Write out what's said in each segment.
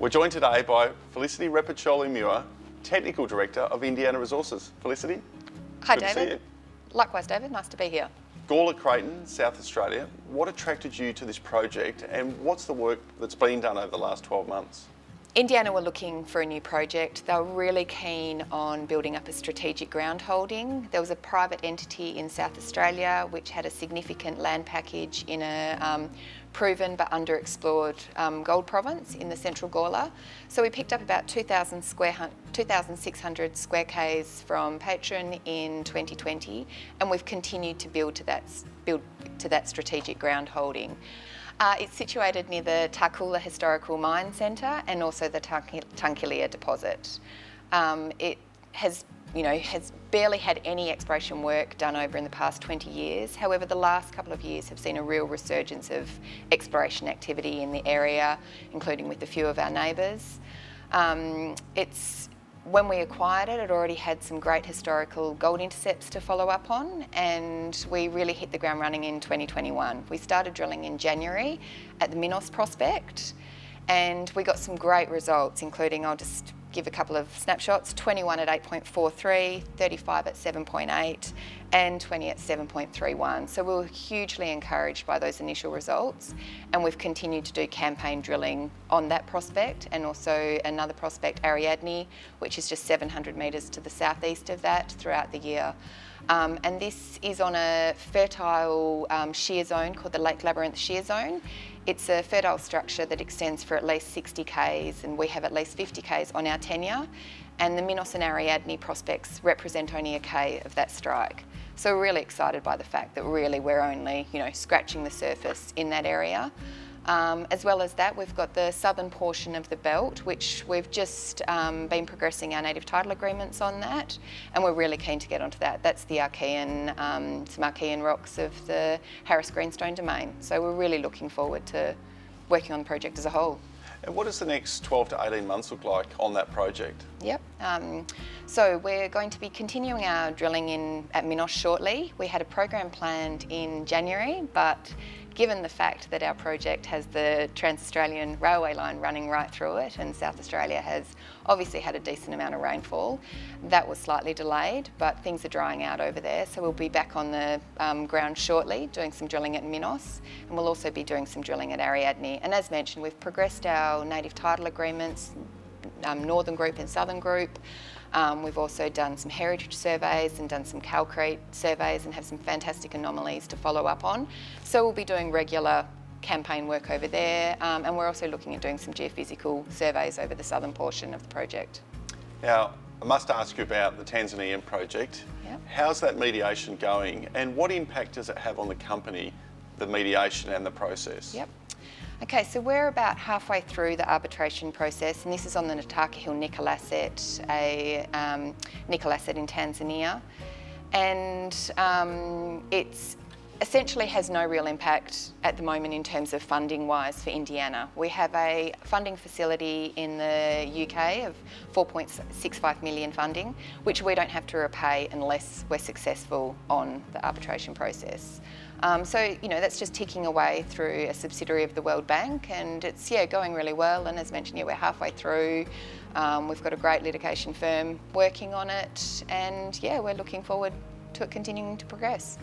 We're joined today by Felicity Repacholi Muir, Technical Director of Indiana Resources. Felicity. Hi, good David. To see you. Likewise, David. Nice to be here. Gawler Creighton, South Australia. What attracted you to this project, and what's the work that's been done over the last 12 months? Indiana were looking for a new project. They were really keen on building up a strategic ground holding. There was a private entity in South Australia which had a significant land package in a proven but underexplored gold province in the central Gawler. So we picked up about 2,600 square k's from Patron in 2020, and we've continued to build to that strategic ground holding. It's situated near the Tarcoola Historical Mine Centre and also the Tunkilia deposit. It has barely had any exploration work done over in the past 20 years. However, the last couple of years have seen a real resurgence of exploration activity in the area, including with a few of our neighbours. When we acquired it, it already had some great historical gold intercepts to follow up on, and we really hit the ground running in 2021. We started drilling in January at the Minos prospect, and we got some great results, including, I'll just give a couple of snapshots, 21 at 8.43, 35 at 7.8, and 20 at 7.31. So we were hugely encouraged by those initial results, and we've continued to do campaign drilling on that prospect and also another prospect, Ariadne, which is just 700 metres to the southeast of that throughout the year. And this is on a fertile shear zone called the Lake Labyrinth Shear Zone. It's a fertile structure that extends for at least 60 k's, and we have at least 50 k's on our tenure, and the Minos and Ariadne prospects represent only a k of that strike. So we're really excited by the fact that really we're only scratching the surface in that area. As well as that, we've got the southern portion of the belt, which we've just been progressing our native title agreements on that, and we're really keen to get onto that. That's the Archean, some Archean rocks of the Harris Greenstone domain. So we're really looking forward to working on the project as a whole. And what does the next 12 to 18 months look like on that project? Yep. So we're going to be continuing our drilling at Minos shortly. We had a program planned in January, but given the fact that our project has the Trans-Australian Railway line running right through it, and South Australia has obviously had a decent amount of rainfall, that was slightly delayed, but things are drying out over there. So we'll be back on the ground shortly, doing some drilling at Minos, and we'll also be doing some drilling at Ariadne. And as mentioned, we've progressed our native title agreements, Northern Group and Southern Group. We've also done some heritage surveys and done some calcrete surveys and have some fantastic anomalies to follow up on. So we'll be doing regular campaign work over there, and we're also looking at doing some geophysical surveys over the southern portion of the project. Now, I must ask you about the Tanzanian project. Yep. How's that mediation going, and what impact does it have on the company, the mediation and the process? Yep. Okay, so we're about halfway through the arbitration process, and this is on the Nataka Hill nickel asset, a nickel asset in Tanzania. And it's essentially has no real impact at the moment in terms of funding-wise for Indiana. We have a funding facility in the UK of 4.65 million funding, which we don't have to repay unless we're successful on the arbitration process. So that's just ticking away through a subsidiary of the World Bank, and it's going really well. And as mentioned, we're halfway through. We've got a great litigation firm working on it, and we're looking forward to it continuing to progress.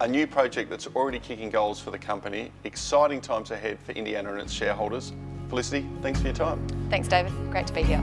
A new project that's already kicking goals for the company. Exciting times ahead for Indiana and its shareholders. Felicity, thanks for your time. Thanks, David. Great to be here.